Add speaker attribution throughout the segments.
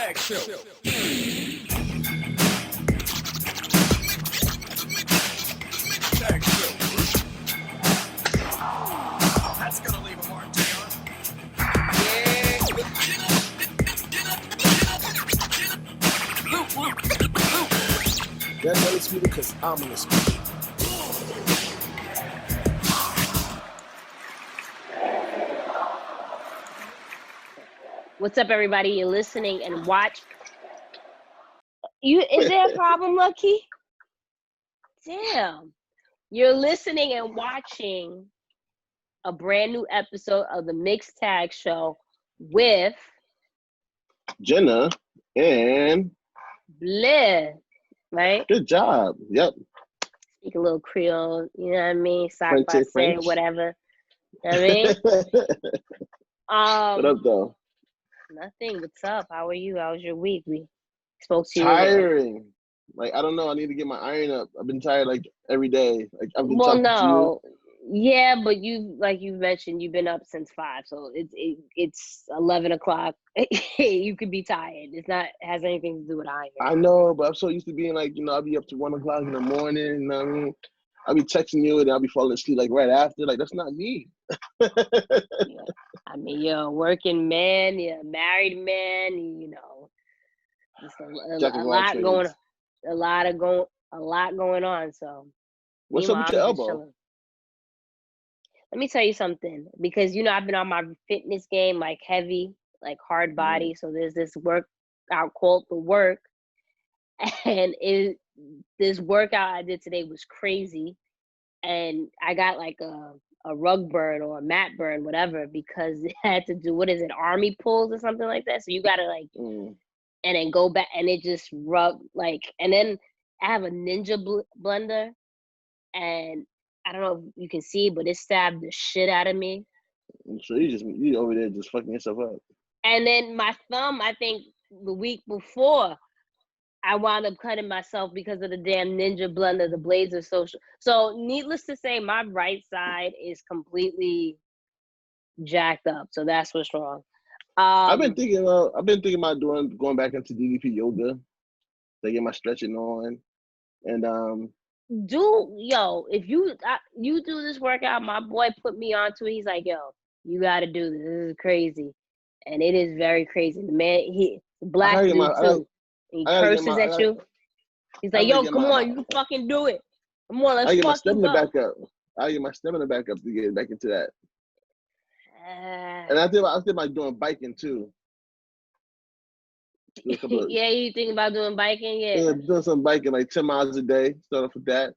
Speaker 1: Tag Show. Tag Show. That's gonna leave a mark, Taylor.
Speaker 2: That's undisputed because I'm undisputed.
Speaker 3: What's up, everybody? You're listening and watch. Is there a problem, Lucky? Damn. You're listening and watching a brand new episode of the Mixed Tag Show with
Speaker 4: Jenna and
Speaker 3: Blue, right?
Speaker 4: good job. Yep.
Speaker 3: Speak a little Creole, you know what I mean? Sock by say,
Speaker 4: French.
Speaker 3: whatever. You know what I mean?
Speaker 4: What up, though?
Speaker 3: Nothing. What's up? How are you? How was your week? We spoke to you.
Speaker 4: Tiring. Like, I don't know. I need to get my iron up. I've been tired, like, every day. Like, I've been talking to you.
Speaker 3: Yeah, but like you mentioned, you've been up since 5, so it's 11 o'clock. You could be tired. Has anything to do with iron.
Speaker 4: I know, but I'm so used to being like, I'll be up to 1 o'clock in the morning. You know what I mean? I'll be texting you and I'll be falling asleep like right after. Like, that's not me.
Speaker 3: Yeah. I mean, you're a working man, you're a married man, just a lot going on. So
Speaker 4: what's up with your elbow?
Speaker 3: Let me tell you something, because I've been on my fitness game, like heavy, like hard body. So there's this workout called The Work, and this workout I did today was crazy, and I got like a rug burn or a mat burn, whatever, because it had to do, army pulls or something like that. So you gotta and then go back, and it just rubbed and then I have a ninja blender, and I don't know if you can see, but it stabbed the shit out of me.
Speaker 4: So you over there just fucking yourself up.
Speaker 3: And then my thumb, I think the week before, I wound up cutting myself because of the damn ninja blender. The blades are so needless to say, my right side is completely jacked up. So that's what's wrong.
Speaker 4: I've been thinking about going back into DDP yoga, to get my stretching on, and
Speaker 3: if you do this workout, my boy put me onto it. He's like, yo, you got to do this. This is crazy, and it is very crazy. The man, he's black dude too. He curses at you. He's like, yo, come on, you can fucking do it. Come on, let's fucking go.
Speaker 4: I get my stamina back up to get back into that. And I think about doing biking too.
Speaker 3: Yeah, you think about doing biking? Yeah,
Speaker 4: doing some biking, like 10 miles a day. Start off with that.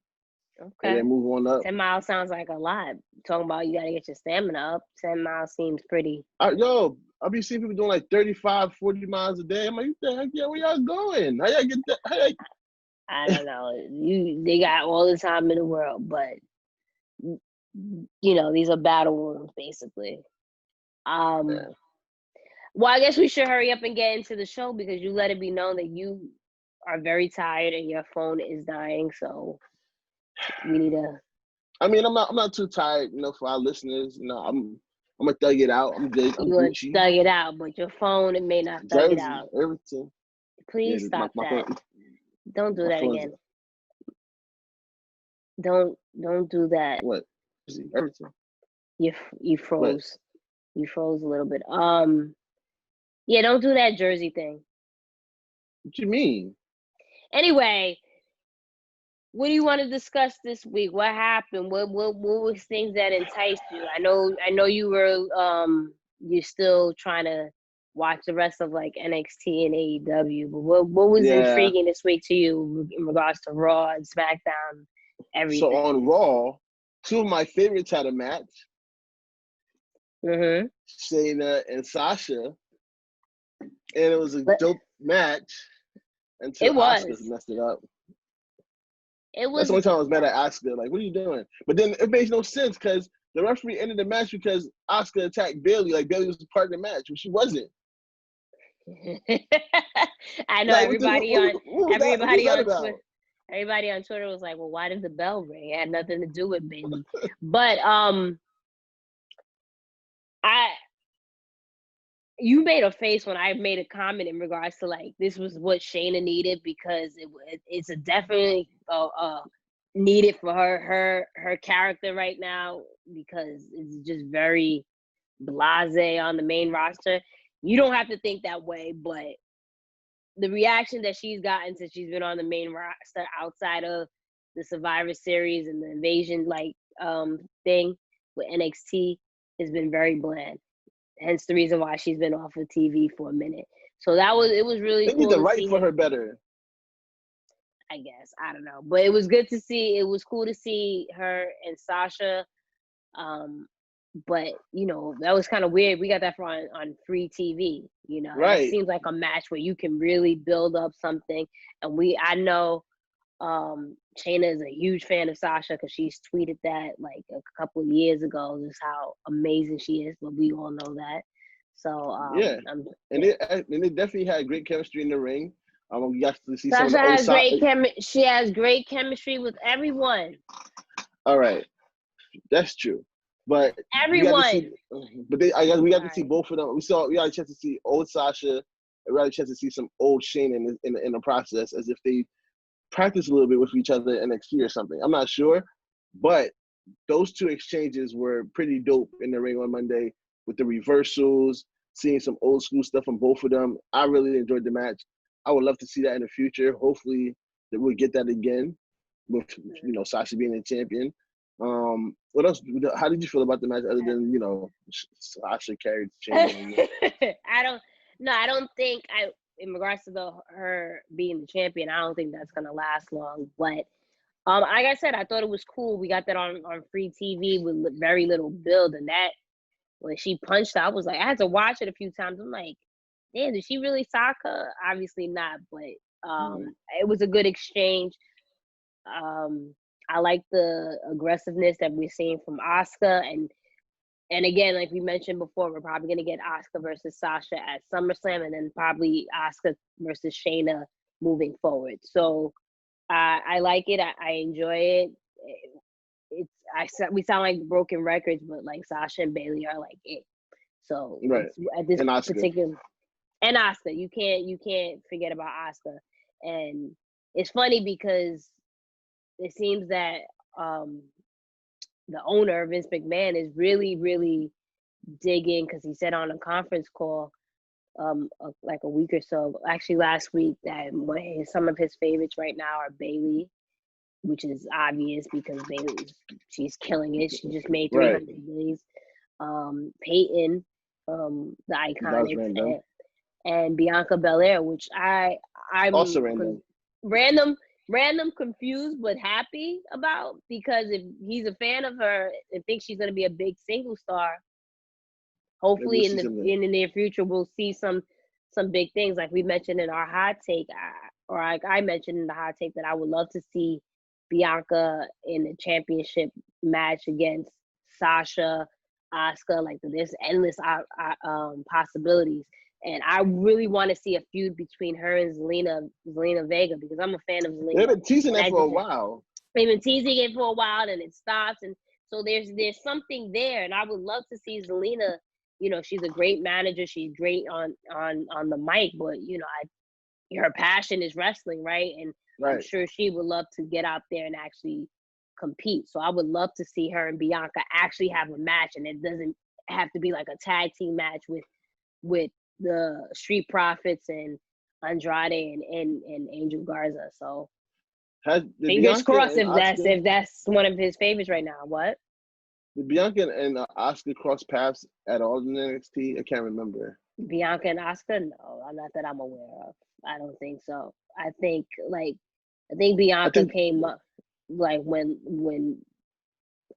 Speaker 3: Okay.
Speaker 4: And then move on up.
Speaker 3: 10 miles sounds like a lot. Talking about you got to get your stamina up. 10 miles seems pretty.
Speaker 4: I'll be seeing people doing like 35, 40 miles a day. I'm like, what the heck, where y'all going? How y'all get that?
Speaker 3: I don't know. They got all the time in the world, but these are battle wounds, basically.
Speaker 4: Yeah.
Speaker 3: Well, I guess we should hurry up and get into the show, because you let it be known that you are very tired and your phone is dying. So we need to.
Speaker 4: I mean, I'm not too tired, for our listeners. I'm gonna thug it out. I'm good. I'm Gucci.
Speaker 3: Thug it out, but your phone, it may not thug it out.
Speaker 4: Everything.
Speaker 3: Please stop that. Don't do that again. Don't do that.
Speaker 4: What? Everything.
Speaker 3: You froze. What? You froze a little bit. Yeah, don't do that Jersey thing.
Speaker 4: What you mean?
Speaker 3: Anyway, what do you want to discuss this week? What happened? What was things that enticed you? I know you were you're still trying to watch the rest of like NXT and AEW, but what was intriguing this week to you in regards to Raw and SmackDown, everything?
Speaker 4: So on Raw, two of my favorites had a match.
Speaker 3: Mm-hmm.
Speaker 4: Shayna and Sasha, and it was a dope match until Asuka messed it up. That's the only time I was mad at Asuka. Like, what are you doing? But then it makes no sense, because the referee ended the match because Asuka attacked Bayley. Like, Bayley was part of the match, but she wasn't.
Speaker 3: I know, like, everybody on Twitter was like, well, why did the bell ring? It had nothing to do with Bayley. But you made a face when I made a comment in regards to like this was what Shayna needed because it's a definitely needed for her character right now because it's just very blasé on the main roster. You don't have to think that way, but the reaction that she's gotten since she's been on the main roster outside of the Survivor Series and the Invasion thing with NXT has been very bland. Hence the reason why she's been off of TV for a minute. So it was really cool.
Speaker 4: They need to write for her better.
Speaker 3: I guess. I don't know. But it was good to see. It was cool to see her and Sasha. But, you know, that was kind of weird. We got that on free TV, you know.
Speaker 4: Right.
Speaker 3: It seems like a match where you can really build up something. And I know Shayna is a huge fan of Sasha because she's tweeted that like a couple of years ago, just how amazing she is. But we all know that. So,
Speaker 4: they definitely had great chemistry in the ring. We got to see
Speaker 3: Sasha has she has great chemistry with everyone.
Speaker 4: All right, that's true. But
Speaker 3: everyone.
Speaker 4: We got to see both of them. We got a chance to see old Sasha, and we got a chance to see some old Shayna in the process, as if they practice a little bit with each other in NXT or something. I'm not sure, but those two exchanges were pretty dope in the ring on Monday with the reversals, seeing some old school stuff from both of them. I really enjoyed the match. I would love to see that in the future. Hopefully that we'll get that again with, you know, Sasha being the champion. What else? How did you feel about the match other than, you know, Sasha carried the champion?
Speaker 3: I don't think in regards to her being the champion, I don't think that's gonna last long. But like I said, I thought it was cool. We got that on free TV with very little build, and that when she punched, I was like, I had to watch it a few times. I'm like, damn, did she really sock her? Obviously not, but it was a good exchange. I like the aggressiveness that we're seeing from Asuka, and again, like we mentioned before, we're probably gonna get Asuka versus Sasha at SummerSlam, and then probably Asuka versus Shayna moving forward. So I like it. I enjoy it. We sound like broken records, but like Sasha and Bayley are like it. So
Speaker 4: right.
Speaker 3: At this particular. And Asuka, you can't forget about Asuka. And it's funny because it seems that the owner, Vince McMahon, is really, really digging, because he said on a conference call like a week or so, actually last week, that some of his favorites right now are Bayley, which is obvious because Bayley, she's killing it. She just made 300 days. Peyton, the Iconics, and Bianca Belair, which I'm
Speaker 4: also
Speaker 3: random, confused but happy about, because if he's a fan of her and thinks she's gonna be a big single star, hopefully in the near future we'll see some big things, like we mentioned in our hot take, or like I mentioned in the hot take, that I would love to see Bianca in a championship match against Sasha, Asuka. Like there's endless possibilities. And I really want to see a feud between her and Zelina Vega, because I'm a fan of Zelina.
Speaker 4: They've been teasing that for a while.
Speaker 3: They've been teasing it for a while, and it stops. And so there's something there, and I would love to see Zelina. You know, she's a great manager. She's great on the mic, but you know, her passion is wrestling, right? And I'm sure she would love to get out there and actually compete. So I would love to see her and Bianca actually have a match, and it doesn't have to be like a tag team match with the Street Profits and Andrade and Angel Garza. So fingers crossed if that's one of his favorites right now. What?
Speaker 4: Did Bianca and Asuka cross paths at all in NXT? I can't remember.
Speaker 3: Bianca and Asuka? No, not that I'm aware of. I don't think so. I think Bianca came up like when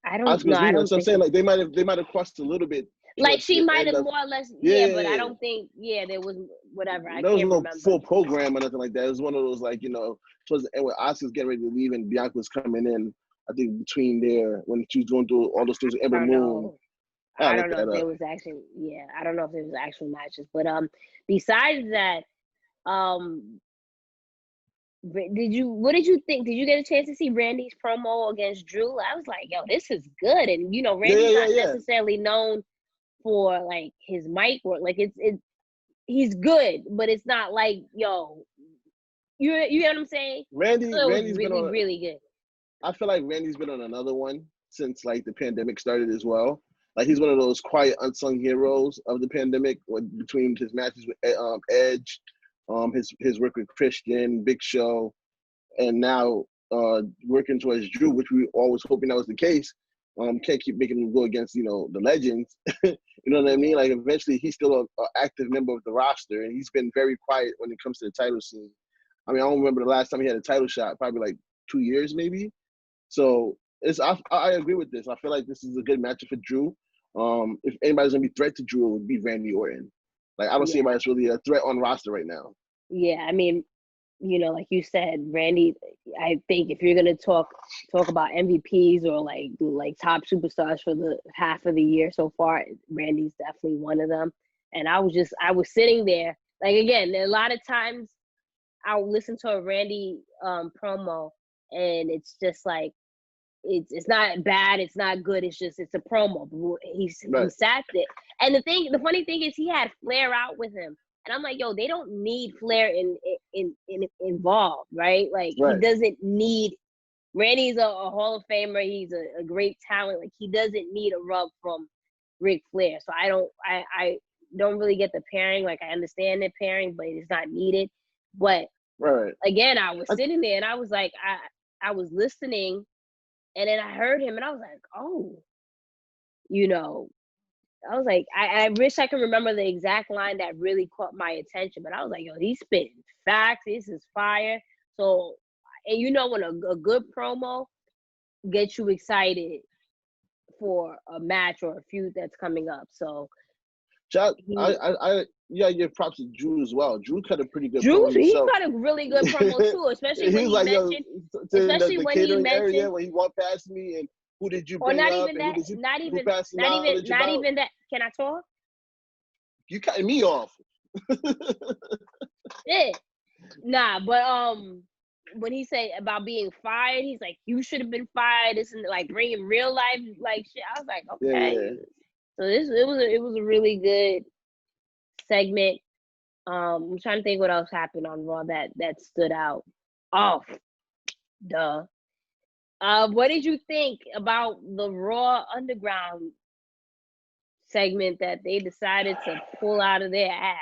Speaker 3: I don't know. I don't
Speaker 4: so I'm saying like they might have crossed a little bit.
Speaker 3: Like she might have more or less, but I don't think, there was whatever. I can't remember.
Speaker 4: Full program or nothing like that. It was one of those, like, you know, towards the end when Asuka's getting ready to leave and Bianca was coming in, I think between there, when she was going through all those things with Ember Moon.
Speaker 3: I don't know if there was actually, I don't know if there was actual matches. But besides that, what did you think? Did you get a chance to see Randy's promo against Drew? I was like, yo, this is good. And, you know, Randy's not necessarily known for like his mic work. Like it's he's good, but it's not like, yo, you know what I'm saying?
Speaker 4: Randy's
Speaker 3: really,
Speaker 4: been on
Speaker 3: really good.
Speaker 4: I feel like Randy's been on another one since like the pandemic started as well. Like he's one of those quiet, unsung heroes of the pandemic. Between his matches with Edge, his work with Christian, Big Show, and now working towards Drew, which we always hoping that was the case. Can't keep making him go against the legends. You know what I mean? Like eventually he's still an active member of the roster, and he's been very quiet when it comes to the title scene. I mean, I don't remember the last time he had a title shot, probably like 2 years maybe. So I agree with this. I feel like this is a good matchup for Drew. If anybody's gonna be a threat to Drew, it would be Randy Orton. Like I don't see anybody that's really a threat on roster right now.
Speaker 3: Yeah, I mean, like you said, Randy. I think if you're gonna talk about MVPs or like top superstars for the half of the year so far, Randy's definitely one of them. And I was sitting there, like, again, a lot of times I'll listen to a Randy promo, and it's just like it's not bad, it's not good, it's a promo. He sat there, and the funny thing is he had Flair out with him, and I'm like, yo, they don't need Flair involved, right? Like he doesn't need. Randy's a Hall of Famer. He's a great talent. Like he doesn't need a rub from Ric Flair. So I don't really get the pairing. Like I understand the pairing, but it's not needed. But again, I was sitting there and I was like, I was listening, and then I heard him and I was like, oh, I was like, I wish I could remember the exact line that really caught my attention, but I was like, yo, he's spitting facts. This is fire. So, and when a good promo gets you excited for a match or a feud that's coming up. So,
Speaker 4: I give props to Drew as well. Drew cut a pretty good
Speaker 3: promo.
Speaker 4: He
Speaker 3: got a really good promo too, especially when he mentioned, especially when he mentioned
Speaker 4: area when he walked past me and who did you bring
Speaker 3: or not
Speaker 4: up?
Speaker 3: Even that, not even that. Can I talk?
Speaker 4: You cutting me off.
Speaker 3: Yeah. Nah, but when he said about being fired, he's like, you should have been fired. This and like bringing real life like shit. I was like, okay. Yeah. So it was a really good segment. I'm trying to think what else happened on Raw that stood out. Oh, duh. What did you think about the Raw Underground segment that they decided to pull out of their ass?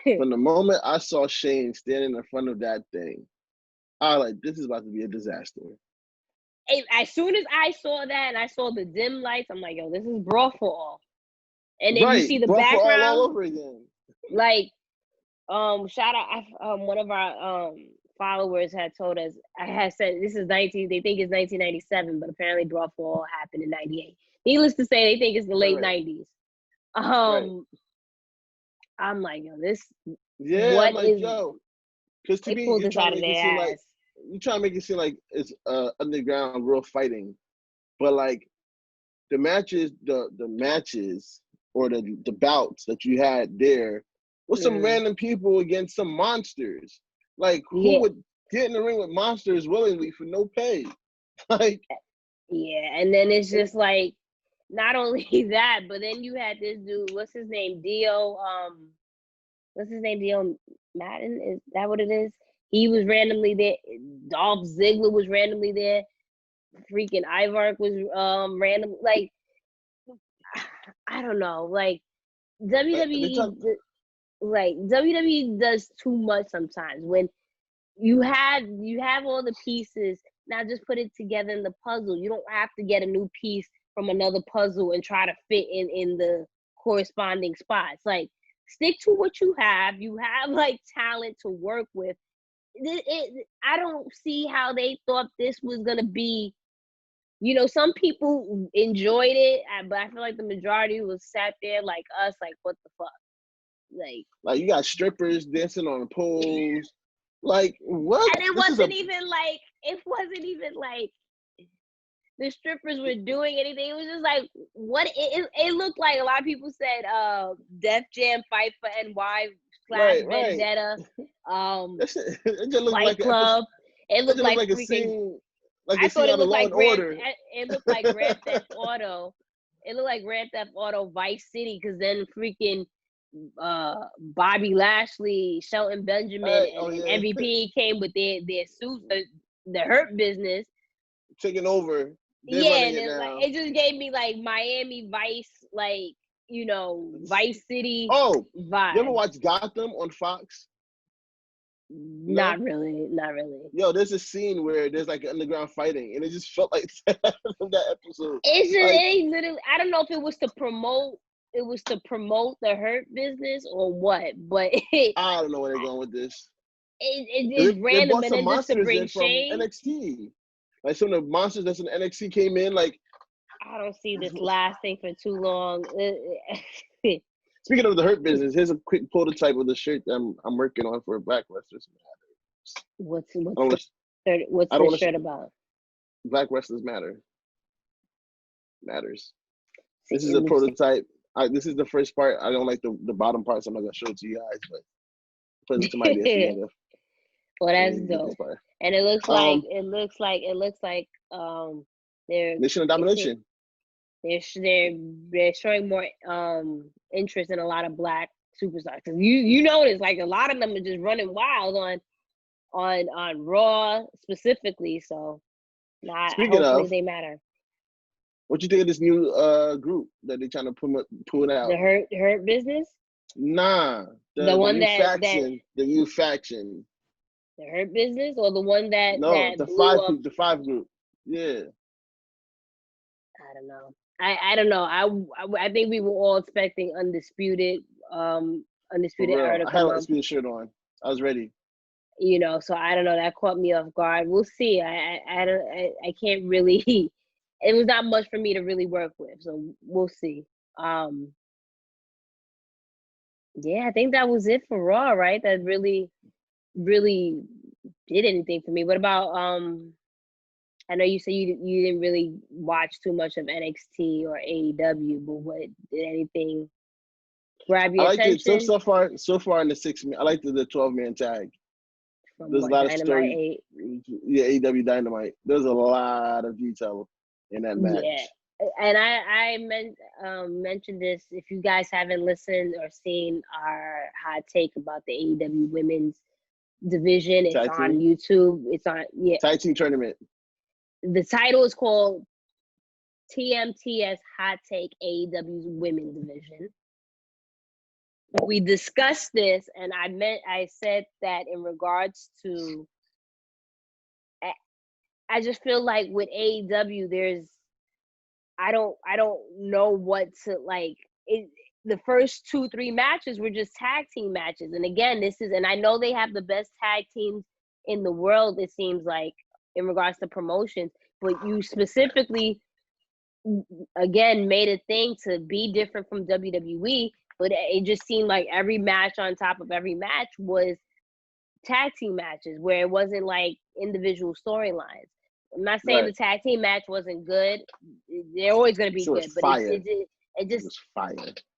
Speaker 4: From the moment I saw Shane standing in front of that thing, I was like, this is about to be a disaster.
Speaker 3: As soon as I saw that and I saw the dim lights, I'm like, yo, this is Brawl for All. And then you see the background
Speaker 4: all over again.
Speaker 3: Like, shout out, one of our followers had told us, I had said they think it's 1997, but apparently Brawl for All happened in 98. Needless to say, they think it's the late 90s. I'm like, yo, this.
Speaker 4: Yeah, I'm like, yo, because to me, you're trying to make it seem like it's underground real fighting, but like the matches, the matches or the bouts that you had there with some random people against some monsters. Like who would get in the ring with monsters willingly for no pay? Like,
Speaker 3: yeah, and then it's just like not only that, but then you had this dude. What's his name? Dio. Dio Madden? Is that what it is? He was randomly there. Dolph Ziggler was randomly there. Freaking Ivar was random. Like, I don't know. Like WWE. Like WWE does too much sometimes. When you have all the pieces, now just put it together in the puzzle. You don't have to get a new piece from another puzzle and try to fit in the corresponding spots. Like, stick to what you have. You have like talent to work with. I don't see how they thought this was gonna be. Some people enjoyed it, but I feel like the majority was sat there like us, like, what the fuck? Like
Speaker 4: you got strippers dancing on the poles. Like, what?
Speaker 3: And it wasn't even like the strippers were doing anything. It was just like, what? It looked like a lot of people said Def Jam Fight for NY / Vendetta.
Speaker 4: It just looked
Speaker 3: Fight
Speaker 4: like
Speaker 3: Club. It looked like
Speaker 4: a
Speaker 3: freaking
Speaker 4: scene. Like
Speaker 3: I thought it looked like
Speaker 4: it
Speaker 3: looked like Grand Theft Auto. It looked like Grand Theft Auto Vice City, because then freaking Bobby Lashley, Shelton Benjamin, and MVP came with their suits, the Hurt Business
Speaker 4: taking over.
Speaker 3: And it just gave me like Miami Vice, like Vice City.
Speaker 4: Oh,
Speaker 3: vibe.
Speaker 4: You ever watch Gotham on Fox?
Speaker 3: Not really.
Speaker 4: Yo, there's a scene where there's like underground fighting, and it just felt like that episode.
Speaker 3: It's just literally. I don't know if it was to promote. It was to promote the Hurt Business or what, but
Speaker 4: I don't know where they're going with this.
Speaker 3: It's random, and then just to bring shame.
Speaker 4: From NXT, like some of the monsters that's in NXT came in. Like,
Speaker 3: I don't see this lasting for too long.
Speaker 4: Speaking of the Hurt Business, here's a quick prototype of the shirt that I'm working on for Black Wrestlers Matter.
Speaker 3: What's the shirt about?
Speaker 4: Black Wrestlers Matters. This is a prototype. This is the first part. I don't like the bottom part, so I'm not gonna show it to you guys, but put some ideas together.
Speaker 3: Well, that's dope. And it looks like they're
Speaker 4: Mission of Domination.
Speaker 3: They're showing more interest in a lot of Black superstars. Cause you notice like a lot of them are just running wild on Raw specifically. So hopefully they matter.
Speaker 4: What you think of this new group that they're trying to pull out?
Speaker 3: The Hurt Business?
Speaker 4: Nah, the new faction.
Speaker 3: The Hurt Business, or the one that
Speaker 4: the five group. Yeah.
Speaker 3: I don't know. I don't know. I think we were all expecting Undisputed Era to
Speaker 4: I had an Undisputed shirt on. I was ready.
Speaker 3: So I don't know. That caught me off guard. We'll see. I can't really. It was not much for me to really work with, so we'll see. Yeah, I think that was it for Raw, right? That really, really did anything for me. What about I know you said you didn't really watch too much of NXT or AEW, but what did anything grab your attention?
Speaker 4: I liked it so far in the 6-man. I liked the 12-man tag. There's a lot of story. Yeah, AEW Dynamite. There's a lot of detail in that match.
Speaker 3: Yeah, and I mentioned this. If you guys haven't listened or seen our hot take about the AEW women's division, it's on YouTube. It's on
Speaker 4: Tag Team Tournament.
Speaker 3: The title is called TMTS Hot Take AEW's Women's Division. We discussed this, and I said that in regards to, I just feel like with AEW, I don't know what to like. The first 2-3 matches were just tag team matches, and again, and I know they have the best tag teams in the world. It seems like in regards to promotions, but you specifically, again, made a thing to be different from WWE. But it just seemed like every match on top of every match was tag team matches where it wasn't like individual storylines. I'm not saying the tag team match wasn't good. They're always going to be good, but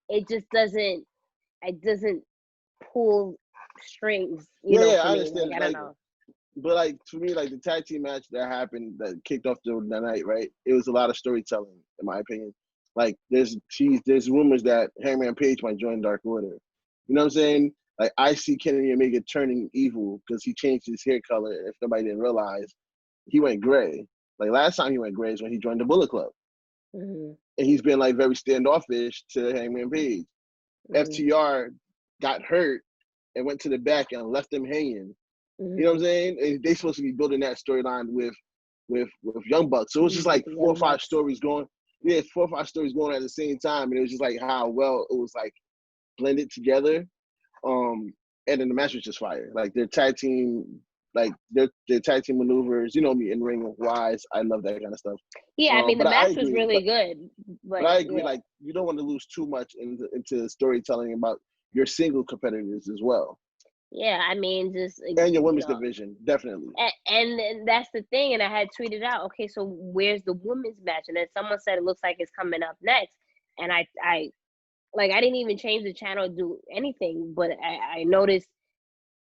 Speaker 3: it just doesn't pull strings. You know,
Speaker 4: I understand. Like, I don't know. But like for me, like the tag team match that happened that kicked off the night, right? It was a lot of storytelling, in my opinion. Like there's rumors that Hangman Page might join Dark Order. You know what I'm saying? Like I see Kenny Omega turning evil because he changed his hair color. If nobody didn't realize, he went gray. Like last time he went gray is when he joined the Bullet Club, and he's been like very standoffish to Hangman Page. FTR got hurt and went to the back and left him hanging. You know what I'm saying? And they supposed to be building that storyline with Young Bucks. So it was just like 4 or 5 stories going. Yeah, 4 or 5 stories going at the same time, and it was just like how well it was like blended together. And then the match was just fire. Like their tag team, like their tag team maneuvers. You know me, in ring wise, I love that kind of stuff.
Speaker 3: Yeah, I mean the match was really good.
Speaker 4: But I agree, like you don't want to lose too much into storytelling about your single competitors as well.
Speaker 3: Yeah, I mean, just
Speaker 4: and your women's division, definitely.
Speaker 3: And that's the thing. And I had tweeted out, okay, so where's the women's match? And then someone said it looks like it's coming up next. And I didn't even change the channel or do anything, but I noticed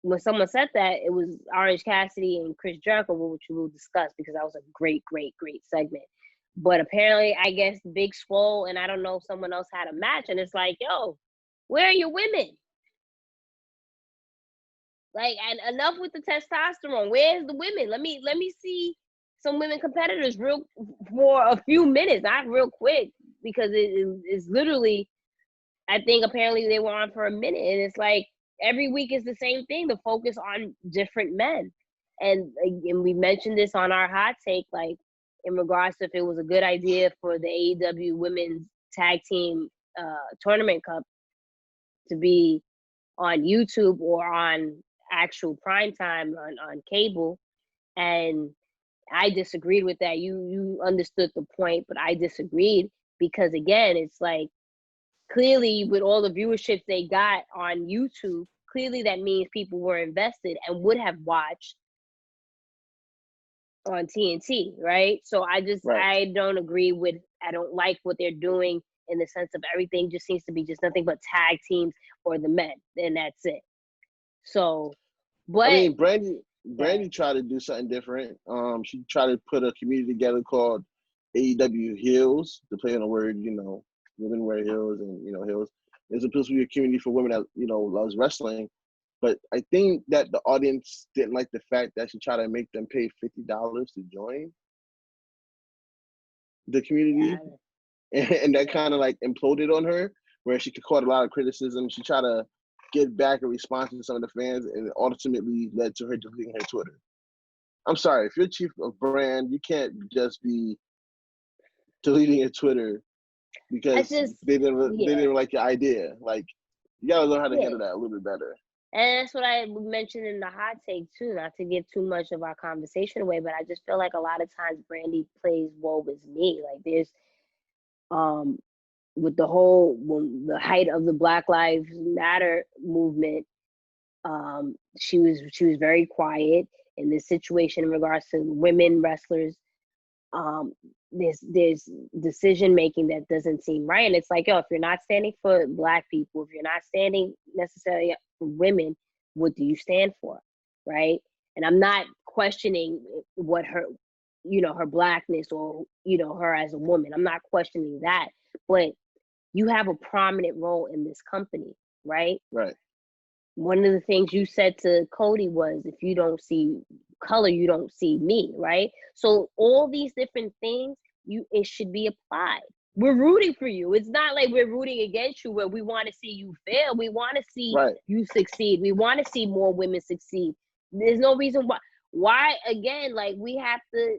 Speaker 3: when someone said that it was Orange Cassidy and Chris Jericho, which we will discuss because that was a great, great, great segment. But apparently, I guess Big Swole and I don't know, someone else had a match, and it's like, yo, Where are your women? Like, and enough with the testosterone. Where's the women? Let me see some women competitors real for a few minutes, not real quick, because it's literally, I think apparently they were on for a minute, and it's like every week is the same thing. The focus on different men, and we mentioned this on our hot take, like in regards to if it was a good idea for the AEW Women's Tag Team Tournament Cup to be on YouTube or on actual prime time on cable, and I disagreed with that. You understood the point, but I disagreed because again, it's like clearly with all the viewerships they got on YouTube, clearly that means people were invested and would have watched on TNT, right? So I don't agree with, I don't like what they're doing in the sense of everything just seems to be just nothing but tag teams or the men, and that's it. So, but
Speaker 4: I mean, Brandy tried to do something different. She tried to put a community together called AEW Heels, to play on the word, women wear heels and, heels. It's supposed to be a community for women that, loves wrestling. But I think that the audience didn't like the fact that she tried to make them pay $50 to join the community. And that kind of like imploded on her, where she caught a lot of criticism. She tried to get back a response to some of the fans, and it ultimately led to her deleting her Twitter. I'm sorry, if you're chief of brand, you can't just be deleting your Twitter because they didn't like your idea. Like, you gotta learn how to handle that a little bit better.
Speaker 3: And that's what I mentioned in the hot take too, not to give too much of our conversation away, but I just feel like a lot of times Brandy plays woe is me. Like there's with the height of the Black Lives Matter movement, she was very quiet in this situation in regards to women wrestlers. There's decision making that doesn't seem right, and it's like, if you're not standing for Black people, if you're not standing necessarily for women, what do you stand for, right? And I'm not questioning what her, her Blackness or her as a woman. I'm not questioning that, but you have a prominent role in this company, right?
Speaker 4: Right.
Speaker 3: One of the things you said to Cody was, if you don't see color, you don't see me, right? So all these different things, it should be applied. We're rooting for you. It's not like we're rooting against you where we want to see you fail. We want to see you succeed. We want to see more women succeed. There's no reason why again, like we have to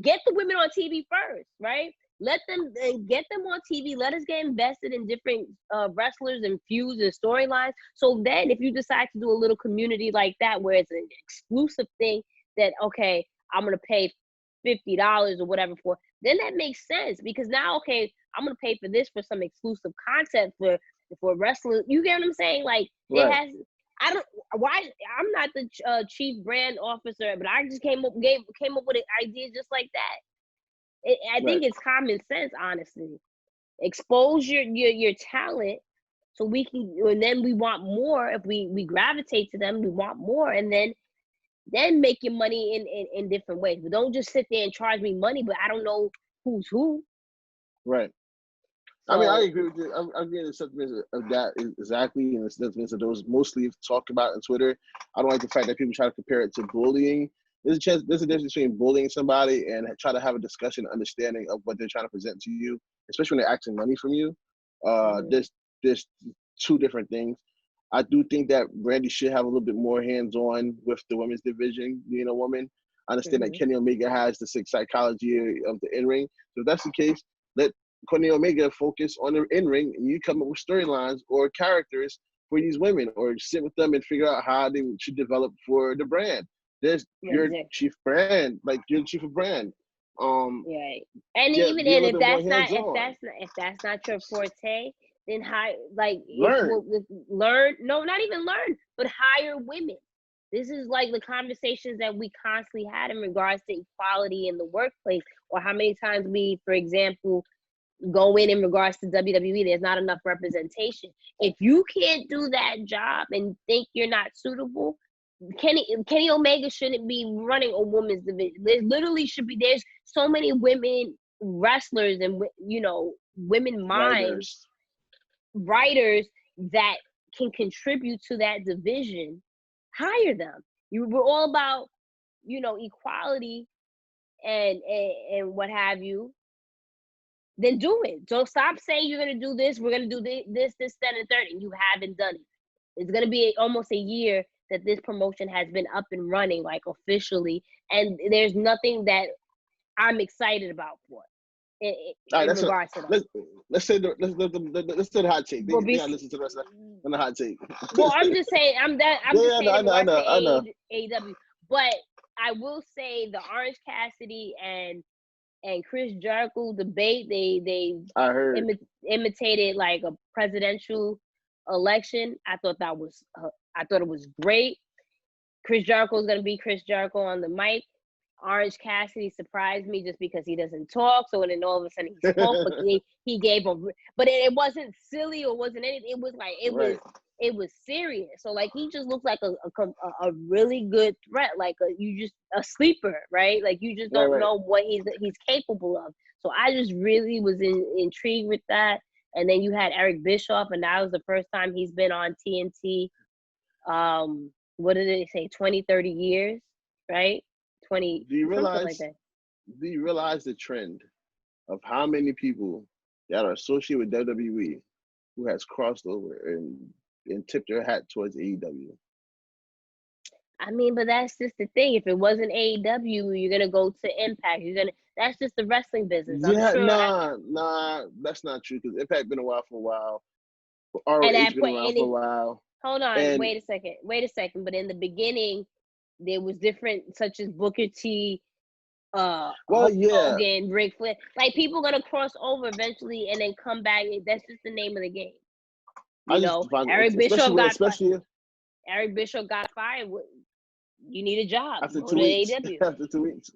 Speaker 3: get the women on TV first, right? Let them get them on TV. Let us get invested in different wrestlers and feuds and storylines. So then if you decide to do a little community like that, where it's an exclusive thing that, okay, I'm going to pay $50 or whatever for, then that makes sense because now, okay, I'm going to pay for this for some exclusive content for wrestlers. You get what I'm saying? Like it has, I'm not the chief brand officer, but I just came up with an idea just like that. I think it's common sense, honestly. Expose your talent so we can, and then we want more. If we gravitate to them, we want more, and then make your money in different ways. But don't just sit there and charge me money, but I don't know who's who.
Speaker 4: Right. So, I mean, I agree with you. I agree in the sentiments of that exactly, in the sentiments of those mostly talked about on Twitter. I don't like the fact that people try to compare it to bullying. There's a difference between bullying somebody and try to have a discussion, understanding of what they're trying to present to you, especially when they're asking money from you. There's two different things. I do think that Brandy should have a little bit more hands-on with the women's division, being a woman. I understand that Kenny Omega has the psychology of the in-ring. So if that's the case, let Kenny Omega focus on the in-ring, and you come up with storylines or characters for these women, or sit with them and figure out how they should develop for the brand. There's your chief brand, like you're the chief of brand.
Speaker 3: Right. And even if that's not your forte, then learn. No, not even learn, but hire women. This is like the conversations that we constantly had in regards to equality in the workplace, or how many times we, for example, go in regards to WWE, there's not enough representation. If you can't do that job and think you're not suitable, Kenny Omega shouldn't be running a women's division. There literally should be. There's so many women wrestlers and women minds writers that can contribute to that division, hire them. We're all about, equality and what have you. Then do it. Don't stop saying you're gonna do this. We're gonna do this, that, and third, and you haven't done it. It's gonna be almost a year that this promotion has been up and running, like officially, and there's nothing that I'm excited about for in regards to that.
Speaker 4: Let's say the hot take. They gotta listen to the rest of the hot take.
Speaker 3: Well, I'm just saying. I'm just saying
Speaker 4: I know.
Speaker 3: AEW, but I will say the Orange Cassidy and Chris Jericho debate, they imitated like a presidential election. I thought it was great. Chris Jericho is gonna be Chris Jericho on the mic. Orange Cassidy surprised me just because he doesn't talk. So then all of a sudden he spoke, but he gave but it wasn't silly or wasn't anything. It was like it was serious. So like he just looks like a really good threat, like a sleeper, right? Like you just don't know what he's capable of. So I just really was intrigued with that. And then you had Eric Bischoff, and that was the first time he's been on TNT. What did they say? 20, 30 years, right? 20.
Speaker 4: Do you realize?
Speaker 3: Like that.
Speaker 4: Do you realize the trend of how many people that are associated with WWE who has crossed over and tipped their hat towards AEW?
Speaker 3: I mean, but that's just the thing. If it wasn't AEW, you're gonna go to Impact. That's just the wrestling business.
Speaker 4: Yeah, nah, that's not true. Because Impact been around for a while. ROH been around for a while.
Speaker 3: Hold on, wait a second. But in the beginning, there was different, such as Booker T, Hogan, Ric Flair. Like people gonna cross over eventually and then come back. That's just the name of the game. Eric Bischoff got fired. You need a job.
Speaker 4: After
Speaker 3: go
Speaker 4: 2
Speaker 3: to
Speaker 4: weeks.
Speaker 3: AEW.
Speaker 4: After 2 weeks.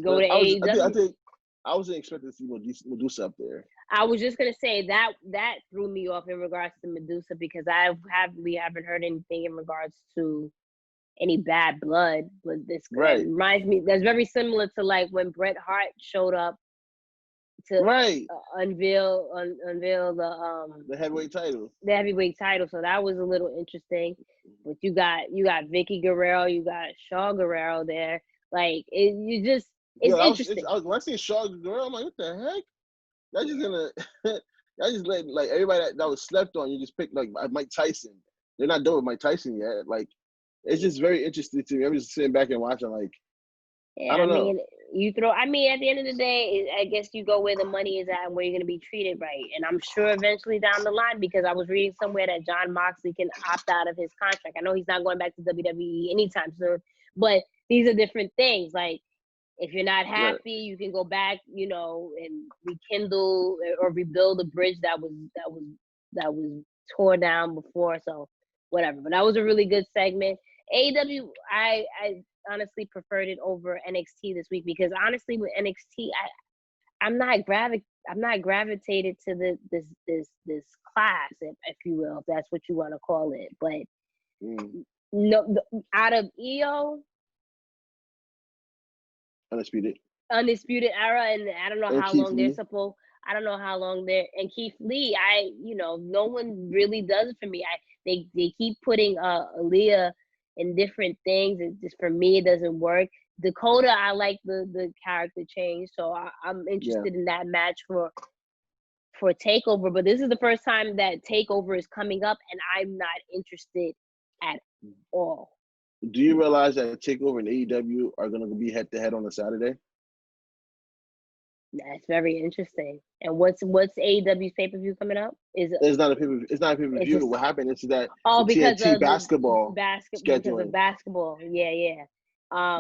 Speaker 3: Go to AEW.
Speaker 4: I think I wasn't expecting to see Medusa up there.
Speaker 3: I was just gonna say that threw me off in regards to Medusa because we haven't heard anything in regards to any bad blood. But this reminds me, that's very similar to like when Bret Hart showed up to unveil
Speaker 4: the heavyweight title.
Speaker 3: The heavyweight title. So that was a little interesting. But you got Vicky Guerrero, you got Shaw Guerrero there. Like it's interesting.
Speaker 4: When I see Shaw Guerrero, I'm like, what the heck? Y'all just gonna y'all just let like everybody that was slept on, you just picked like Mike Tyson. They're not done with Mike Tyson yet. Like it's just very interesting to me. I'm just sitting back and watching like I don't know.
Speaker 3: At the end of the day, I guess you go where the money is at and where you're going to be treated right. And I'm sure eventually down the line, because I was reading somewhere that Jon Moxley can opt out of his contract. I know he's not going back to WWE anytime soon, but these are different things. Like, if you're not happy, you can go back, and rekindle or rebuild a bridge that was torn down before. So whatever. But that was a really good segment. AEW, I honestly preferred it over NXT this week because honestly with NXT, I'm not gravitated to this class, if you will, if that's what you want to call it. But no, out of EO, Undisputed Era, and I don't know how long they're supposed. I don't know how long they're, and Keith Lee. No one really does it for me. They keep putting Aaliyah in different things. It just, for me, it doesn't work. Dakota, I like the character change, so I'm interested in that match for TakeOver. But this is the first time that TakeOver is coming up, and I'm not interested at all.
Speaker 4: Do you realize that TakeOver and AEW are going to be head to head on a Saturday?
Speaker 3: That's very interesting. And what's AEW's pay-per-view coming up?
Speaker 4: It's not a pay-per-view. It's not a pay-per-view. What happened is that
Speaker 3: because
Speaker 4: TNT
Speaker 3: of
Speaker 4: basketball
Speaker 3: because of basketball. Yeah.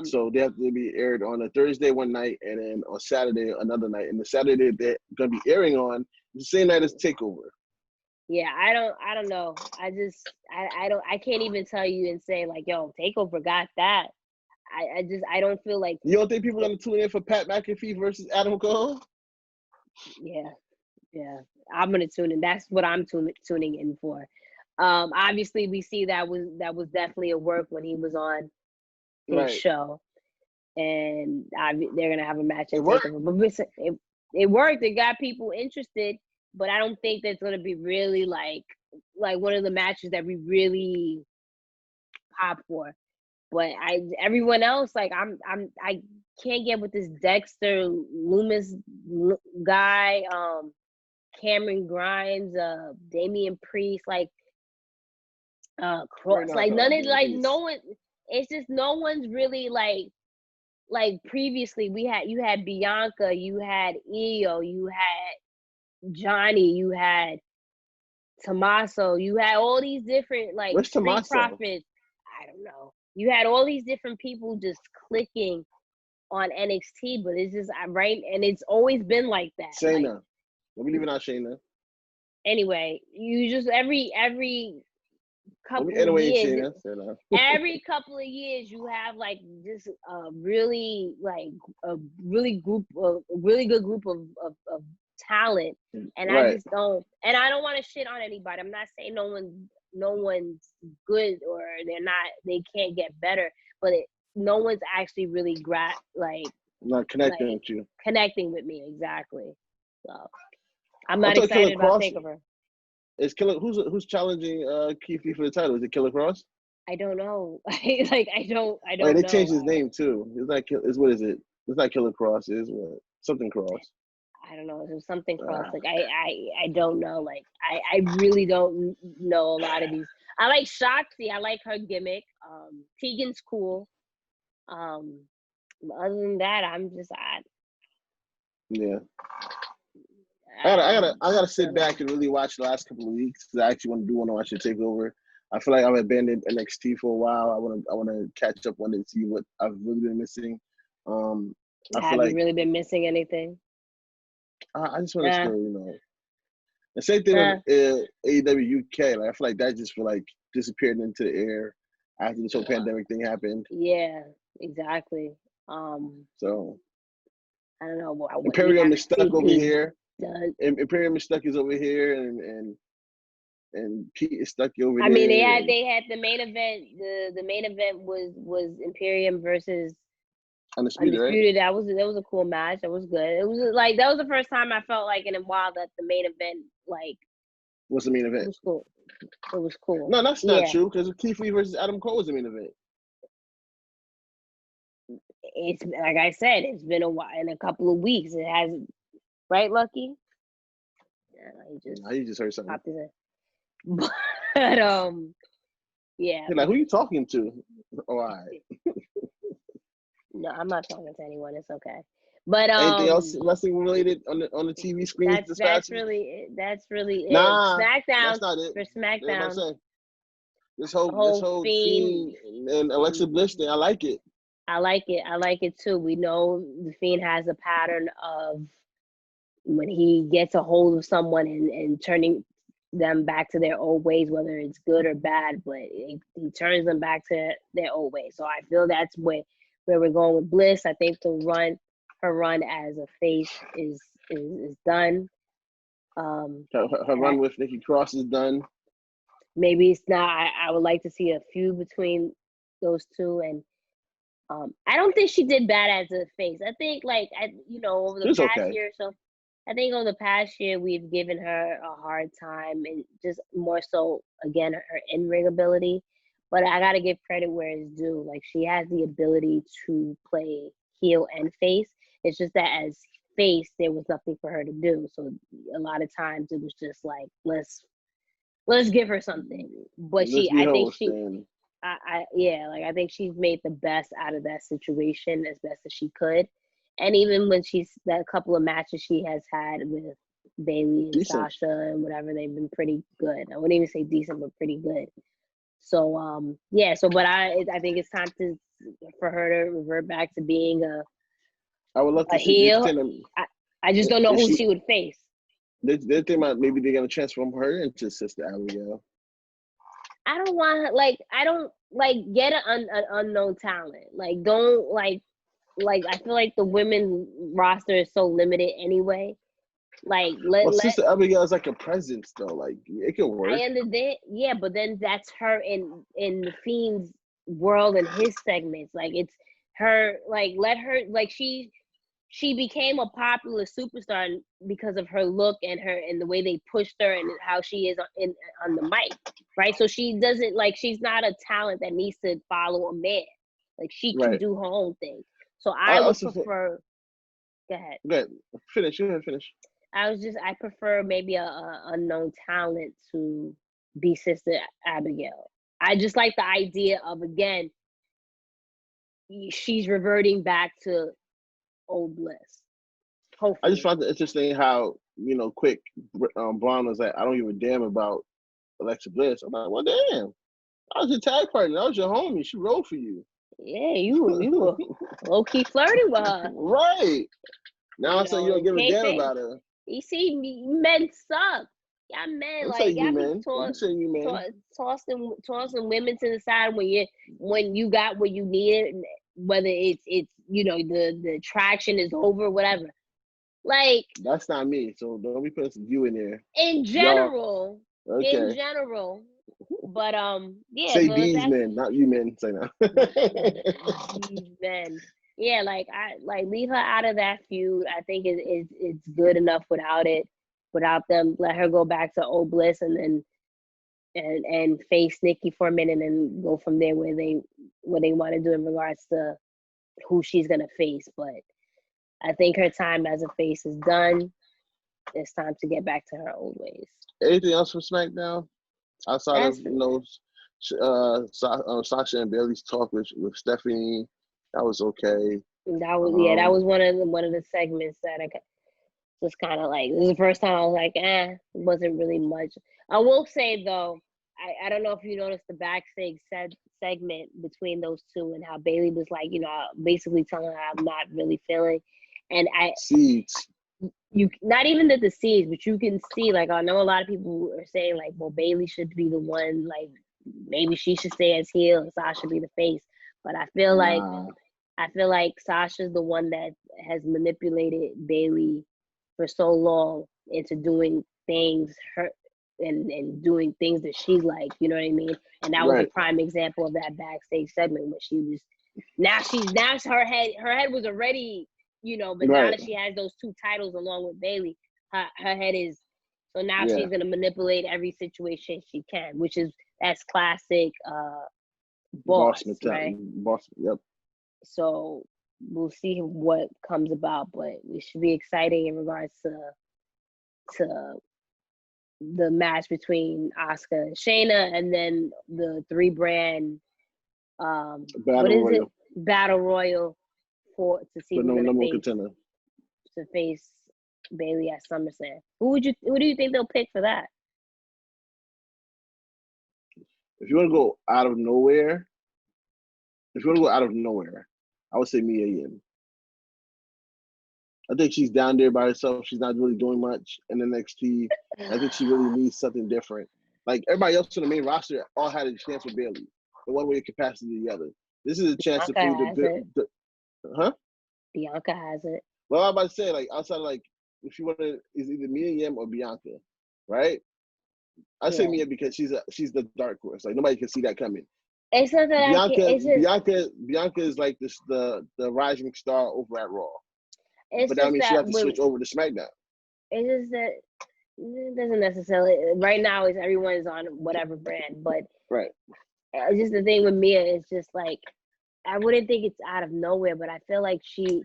Speaker 4: So they have to be aired on a Thursday one night, and then on Saturday another night. And the Saturday they're going to be airing on the same night as TakeOver.
Speaker 3: Yeah, I don't know. I can't even tell you and say like, yo, TakeOver got that. I don't feel like.
Speaker 4: You don't think people are going to tune in for Pat McAfee versus Adam Cole?
Speaker 3: Yeah. I'm going to tune in. That's what I'm tuning in for. Obviously, we see that was definitely a work when he was on his show, and they're going to have a match at TakeOver. But it worked. It got people interested. but I don't think that's gonna be really like one of the matches that we really pop for. But everyone else, like I can't get with this Dexter Loomis guy, Cameron Grimes, Damian Priest, like Cross, like none of like no one. It's just no one's really like previously you had Bianca, you had Io, you had Johnny, you had Tommaso, you had all these different like Street Profits. I don't know. You had all these different people just clicking on NXT, but it's just right, and it's always been like that.
Speaker 4: Shayna,
Speaker 3: like,
Speaker 4: let me leave it out, Shayna.
Speaker 3: Anyway, you just every couple of years, every couple of years, you have like just a really good group of talent, and right. I just don't, and I don't want to shit on anybody. I'm not saying no one's good or they can't get better, but no one's actually really
Speaker 4: not connecting with you,
Speaker 3: connecting with me exactly. So I'm not excited about TakeOver.
Speaker 4: Is who's challenging Keith Lee for the title? Is it Killer Cross?
Speaker 3: I don't know. I don't
Speaker 4: They
Speaker 3: know.
Speaker 4: changed his name too. What is it? It's not Killer Cross. It's what? Something Cross.
Speaker 3: I don't know. It's something Cross. Like I don't know. Like I really don't know a lot of these. I like Shotzi. I like her gimmick. Tegan's cool. Other than that, I'm just
Speaker 4: yeah. I gotta sit back and really watch the last couple of weeks because I actually want to watch the TakeOver. I feel like I've abandoned NXT for a while. I want to catch up on it and see what I've really been missing.
Speaker 3: Have you really been missing anything?
Speaker 4: I just want to still, The same thing with AEW UK. Like I feel like that just disappeared into the air after this whole pandemic thing happened.
Speaker 3: Yeah, exactly.
Speaker 4: So
Speaker 3: I don't know.
Speaker 4: Imperium is stuck over here. Imperium is stuck over here, and Pete is stuck over there.
Speaker 3: I mean, they had the main event. The main event was Imperium versus Undisputed. Right? That was a cool match. That was good. It was that was the first time I felt like in a while that the main event
Speaker 4: What's the main event?
Speaker 3: It was cool. It was cool.
Speaker 4: No, that's not true because Keith Lee versus Adam Cole was the main event.
Speaker 3: It's like I said, it's been a while. In a couple of weeks, it hasn't. Right, Lucky?
Speaker 4: Yeah, he just heard something.
Speaker 3: But yeah.
Speaker 4: Hey, who are you talking to? Oh, all right.
Speaker 3: No, I'm not talking to anyone. It's okay. But
Speaker 4: anything else wrestling related on the TV screen?
Speaker 3: That's really it.
Speaker 4: Nah,
Speaker 3: SmackDown.
Speaker 4: That's not it.
Speaker 3: For SmackDown.
Speaker 4: This whole Fiend and Alexa Bliss thing, I like it.
Speaker 3: I like it too. We know the Fiend has a pattern of when he gets a hold of someone and turning them back to their old ways, whether it's good or bad, but he turns them back to their old ways. So I feel that's where we're going with Bliss. I think her run as a face is done.
Speaker 4: Her run with Nikki Cross is done.
Speaker 3: Maybe it's not. I would like to see a feud between those two, and I don't think she did bad as a face. I think over the past year or so, I think over the past year we've given her a hard time, and just more so again her in-ring ability. But I gotta give credit where it's due. Like she has the ability to play heel and face. It's just that as face there was nothing for her to do. So a lot of times it was just like let's give her something. But I think she's made the best out of that situation as best as she could. And even when that couple of matches she has had with Bayley and Sasha and whatever, they've been pretty good. I wouldn't even say decent, but pretty good. So but I think it's time for her to revert back to being
Speaker 4: I would love to
Speaker 3: heel. I just don't know who she would face.
Speaker 4: They think maybe they're gonna transform her into Sister Abigail.
Speaker 3: I don't want her, I don't get an unknown talent. Don't I feel like the women's roster is so limited anyway.
Speaker 4: Sister Abigail is like a presence though. It could work.
Speaker 3: I understand. Yeah, but then that's her in the Fiend's world and his segments. It's her. Let her. she became a popular superstar because of her look and the way they pushed her and how she is on the mic, right? So she doesn't she's not a talent that needs to follow a man. Like she can do her own thing. So I would prefer. Go ahead.
Speaker 4: Finish.
Speaker 3: I prefer maybe a unknown talent to be Sister Abigail. I just like the idea of, again, she's reverting back to old Bliss. Hopefully.
Speaker 4: I just found it interesting how, quick Braun was like, I don't give a damn about Alexa Bliss. I'm like, well, damn. I was your tag partner. That was your homie. She rode for you.
Speaker 3: Yeah, you were low-key flirting with her.
Speaker 4: Right. Now I'm saying you don't give a damn about her.
Speaker 3: You see, men suck. Y'all men, tossing women to the side when you got what you needed, whether it's the attraction is over, whatever. Like,
Speaker 4: that's not me, so don't be putting you in there.
Speaker 3: In general. But yeah.
Speaker 4: Say these men, not you men. Say now.
Speaker 3: These men. Yeah, leave her out of that feud. I think it's good enough without them. Let her go back to old Bliss and then and face Nikki for a minute and go from there where they want to do in regards to who she's gonna face. But I think her time as a face is done. It's time to get back to her old ways.
Speaker 4: Anything else from SmackDown outside of Sasha and Bailey's talk with Stephanie? That was okay.
Speaker 3: That was one of the segments that I just kind of this is the first time I was like, it wasn't really much. I will say though, I don't know if you noticed the backstage segment between those two and how Bailey was basically telling her I'm not really feeling, and
Speaker 4: seeds.
Speaker 3: You not even that the seeds, but you can see I know a lot of people are saying well, Bailey should be the one, maybe she should stay as heel and Sasha be the face. But I feel like Sasha's the one that has manipulated Bailey for so long into doing things and doing things that she liked, you know what I mean? And that was a prime example of that backstage segment where she was now her head was already, but now that she has those two titles along with Bailey, her head is so now she's gonna manipulate every situation she can, that's classic boss, right?
Speaker 4: Boss, yep.
Speaker 3: So we'll see what comes about, but it should be exciting in regards to the match between Asuka and Shayna, and then the 3-brand Battle Royal to see who's gonna to face Bailey at SummerSlam. Who do you think they'll pick for that?
Speaker 4: If you want to go out of nowhere, I would say Mia Yim. I think she's down there by herself. She's not really doing much in NXT. I think she really needs something different. Everybody else on the main roster all had a chance with Bailey, in one way of capacity or the other. This is a chance to prove huh?
Speaker 3: Bianca has it.
Speaker 4: Well, I'm about to say, outside of, if you want to, is either Mia Yim or Bianca, right? I say Mia because she's the dark horse. Nobody can see that coming.
Speaker 3: It's not that
Speaker 4: Bianca is the rising star over at Raw.
Speaker 3: But
Speaker 4: that means she has to switch over to SmackDown.
Speaker 3: It's just that it doesn't necessarily. Right now, everyone's on whatever brand, but just the thing with Mia is just I wouldn't think it's out of nowhere, but I feel like she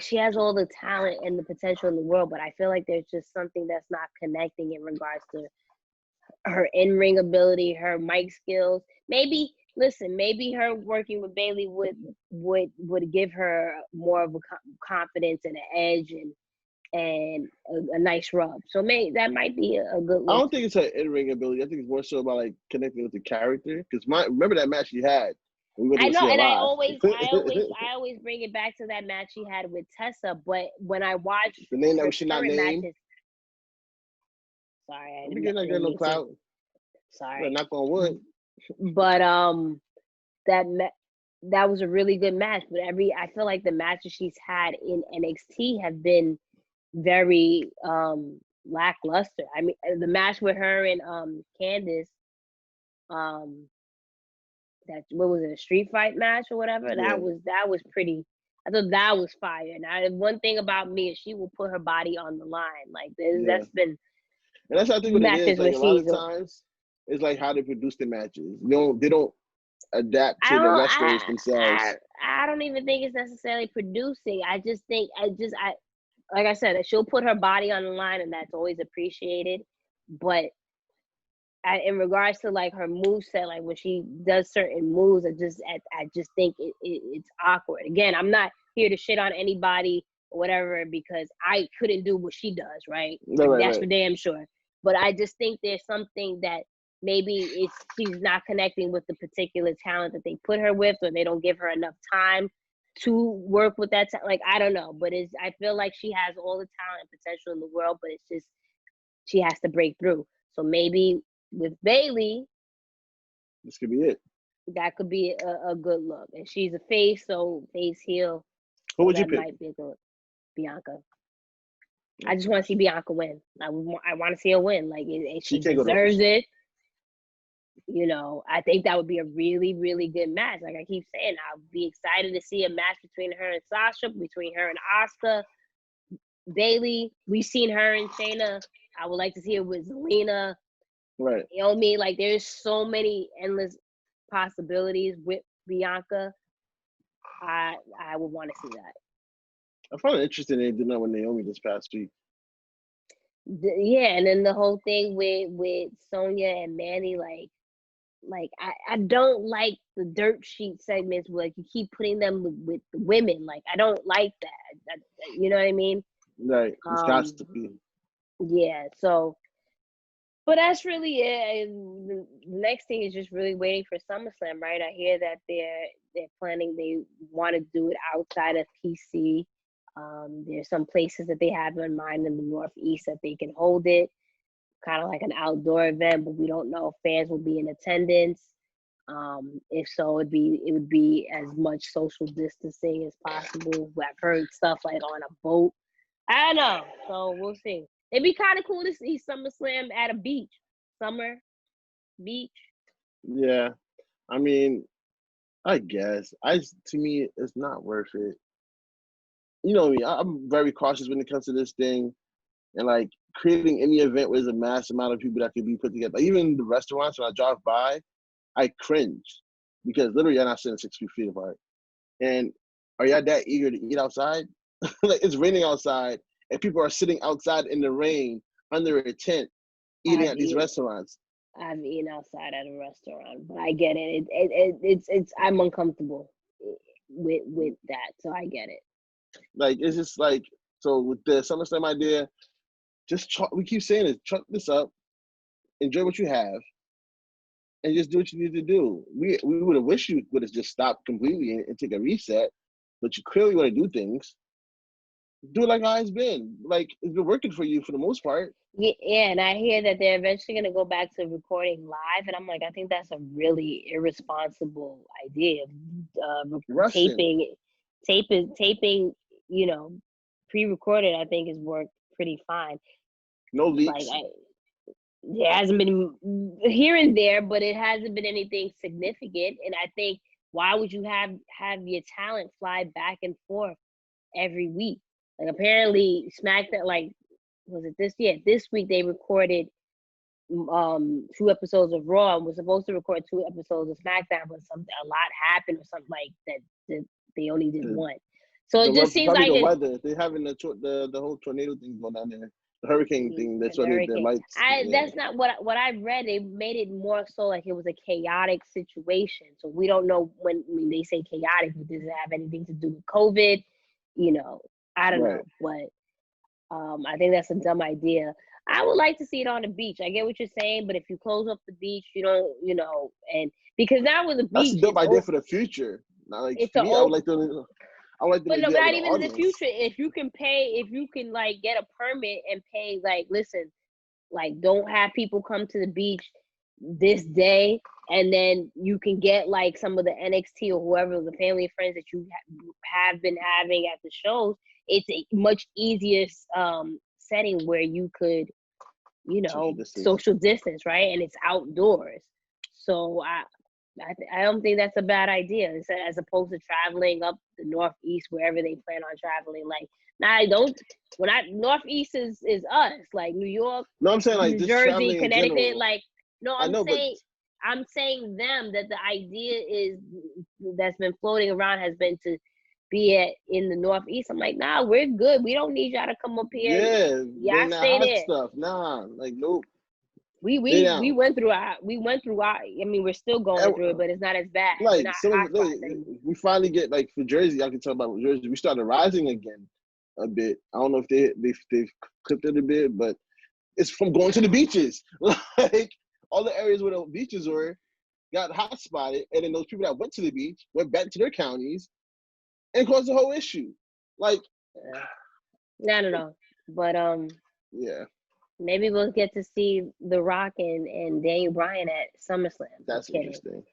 Speaker 3: she has all the talent and the potential in the world, but I feel like there's just something that's not connecting in regards to her in-ring ability, her mic skills. Maybe her working with Bailey would give her more of a confidence and an edge and a nice rub. So that might be a good look.
Speaker 4: I don't think it's her in-ring ability. I think it's more so about connecting with the character. Because remember that match she had.
Speaker 3: I know, and I always bring it back to that match she had with Tessa. But when I watched
Speaker 4: the name that she not named.
Speaker 3: Sorry,
Speaker 4: I didn't get no clout.
Speaker 3: Sorry,
Speaker 4: knock on wood.
Speaker 3: But that was a really good match. But I feel like the matches she's had in NXT have been very lackluster. I mean, the match with her and Candice, that what was it, a street fight match or whatever? Yeah. That was pretty I thought that was fire. And one thing about me is she will put her body on the line. Like that's been.
Speaker 4: And that's I think what it is. Like a lot of
Speaker 3: she's
Speaker 4: times, it's like how they produce the matches. They don't adapt to the wrestlers themselves.
Speaker 3: I don't even think it's necessarily producing. I just think like I said, she'll put her body on the line, and that's always appreciated. But in regards to like her moveset, like when she does certain moves, I just think it's awkward. Again, I'm not here to shit on anybody or whatever because I couldn't do what she does, right? That's for damn sure. But I just think there's something that maybe she's not connecting with the particular talent that they put her with, or they don't give her enough time to work with that. Like, I don't know, but I feel like she has all the talent and potential in the world, but it's just she has to break through. So maybe with Bayley,
Speaker 4: this could be it.
Speaker 3: That could be a good look. And she's a face, so face heel.
Speaker 4: Who would you pick?
Speaker 3: Might be a good Bianca. I just want to see Bianca win. I want to see her win. Like she deserves it. You know, I think that would be a really, really good match. Like I keep saying, I'll be excited to see a match between her and Sasha, between her and Asuka, Bayley. We've seen her and Shayna. I would like to see her with Zelina.
Speaker 4: Right.
Speaker 3: Naomi. Like there's so many endless possibilities with Bianca. I would want to see that.
Speaker 4: I found it interesting they did that with Naomi this past week.
Speaker 3: Yeah, and then the whole thing with Sonya and Manny, like I don't like the dirt sheet segments where like you keep putting them with the women. Like I don't like that. You know what I mean?
Speaker 4: Right. It's got to be.
Speaker 3: Yeah. So, but that's really it. And the next thing is just really waiting for SummerSlam, right? I hear that they're planning. They want to do it outside of PC. There's some places that they have in mind in the Northeast that they can hold it, kind of like an outdoor event, but we don't know if fans will be in attendance. If so, it would be as much social distancing as possible. I've heard stuff like on a boat. I don't know, so we'll see. It'd be kind of cool to see SummerSlam at a beach, summer beach.
Speaker 4: Yeah, I mean, I guess to me it's not worth it. You know me, I'm very cautious when it comes to this thing, and like creating any event where there's a mass amount of people that could be put together. Like, even the restaurants, when I drive by, I cringe because literally you're not sitting 6 feet apart. And are y'all that eager to eat outside? Like it's raining outside, and people are sitting outside in the rain under a tent eating at these restaurants.
Speaker 3: I've eaten outside at a restaurant, but I get it. It's I'm uncomfortable with that, so I get it.
Speaker 4: Like it's just like, so with the SummerSlam idea, we keep saying it, chuck this up, enjoy what you have, and just do what you need to do. We would have wished you would have just stopped completely and take a reset, but you clearly want to do things. Do it like how it's been. Like it's been working for you for the most part.
Speaker 3: Yeah, and I hear that they're eventually going to go back to recording live, and I'm like, I think that's a really irresponsible idea. Taping, you know, pre-recorded, I think has worked pretty fine.
Speaker 4: No leaks.
Speaker 3: Like there hasn't been here and there, but it hasn't been anything significant. And I think why would you have your talent fly back and forth every week? Like apparently SmackDown, like was it this year? This week they recorded 2 episodes of Raw and was supposed to record 2 episodes of SmackDown, but a lot happened or something like that they only did one. So it just seems like
Speaker 4: the weather. They're having the whole tornado thing going on there. The hurricane thing. That's what the lights.
Speaker 3: That's not what I read. They made it more so like it was a chaotic situation. So we don't know when they say chaotic, but does it have anything to do with COVID? You know, I don't know. But I think that's a dumb idea. I would like to see it on the beach. I get what you're saying, but if you close up the beach, you don't, you know, and because now with the beach,
Speaker 4: that's a dumb idea for the future. Not like
Speaker 3: it's
Speaker 4: me, I would like to.
Speaker 3: But no, not even in the future. If you can like get a permit and pay, like, listen, like, don't have people come to the beach this day, and then you can get like some of the NXT or whoever, the family and friends that you have been having at the shows. It's a much easier setting where you could, you know, social distance, right? And it's outdoors. So I don't think that's a bad idea. As opposed to traveling up the Northeast, wherever they plan on traveling. Like, I don't. Northeast is us, like New York.
Speaker 4: No, I'm saying like
Speaker 3: New
Speaker 4: just
Speaker 3: Jersey,
Speaker 4: traveling in
Speaker 3: Connecticut.
Speaker 4: general.
Speaker 3: Like, no, I'm
Speaker 4: know,
Speaker 3: saying. I'm saying them that the idea is that's been floating around has been to be in the Northeast. I'm like, nah, we're good. We don't need y'all to come up here.
Speaker 4: Yeah,
Speaker 3: y'all stay
Speaker 4: hot
Speaker 3: there.
Speaker 4: Stuff. Nah, like nope.
Speaker 3: We went through our. I mean, we're still going through it, but it's not as bad.
Speaker 4: Like we finally get like for Jersey. I can talk about Jersey. We started rising again a bit. I don't know if they've clipped it a bit, but it's from going to the beaches. Like all the areas where the beaches were got hot spotted, and then those people that went to the beach went back to their counties and caused the whole issue. Like,
Speaker 3: I don't know, but
Speaker 4: yeah.
Speaker 3: Maybe we'll get to see The Rock and Daniel Bryan at SummerSlam.
Speaker 4: That's interesting.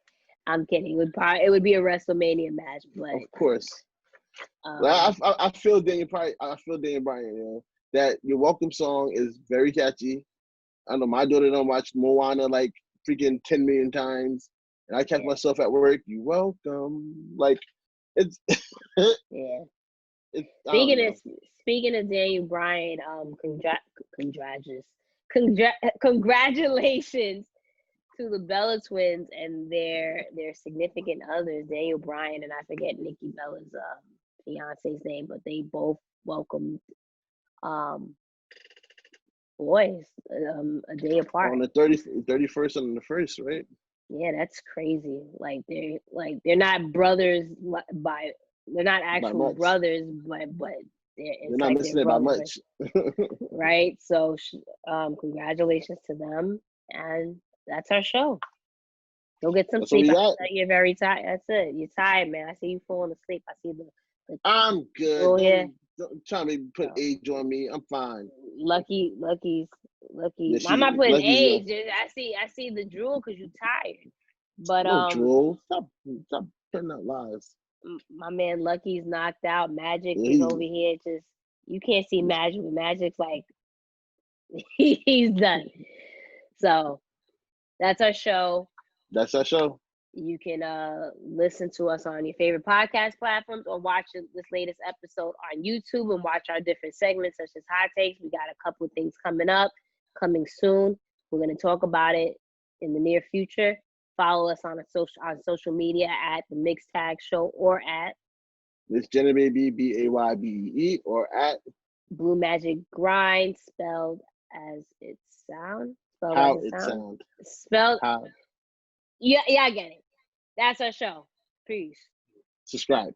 Speaker 3: I'm kidding. It would be a WrestleMania match, but
Speaker 4: of course. I feel Daniel Bryan. You know, that Your Welcome song is very catchy. I know my daughter done watched Moana like freaking 10 million times, and I catch myself at work. You welcome, like it's
Speaker 3: yeah. Speaking of Daniel Bryan, congratulations to the Bella twins and their significant others, Daniel Bryan and I forget Nikki Bella's fiance's name, but they both welcomed boys a day apart
Speaker 4: on the 31st and the 1st, right?
Speaker 3: Yeah, that's crazy. Like they're not brothers by. They're not actual brothers, but they're
Speaker 4: not missing it by much.
Speaker 3: Right? So, congratulations to them. And that's our show. Go get some sleep. You're very tired. That's it. You're tired, man. I see you falling asleep. I see the
Speaker 4: I'm good. Don't try to put age on me. I'm fine.
Speaker 3: Lucky. Yeah, I'm not putting age. I see the drool because you're tired. But
Speaker 4: drool. Stop putting out lies.
Speaker 3: My man Lucky's knocked out. Magic is over here. Just you can't see Magic. Magic's like he's done. So that's our show. You can listen to us on your favorite podcast platforms or watch this latest episode on YouTube and watch our different segments such as Hot Takes. We got a couple of things coming soon. We're going to talk about it in the near future. Follow us on social media at the Mixed Tag Show or at
Speaker 4: Miss Jenna Baby BAYBE or at
Speaker 3: Blue Magic Grind spelled as it sounds. Spelled.
Speaker 4: How?
Speaker 3: Yeah, I get it. That's our show. Peace.
Speaker 4: Subscribe.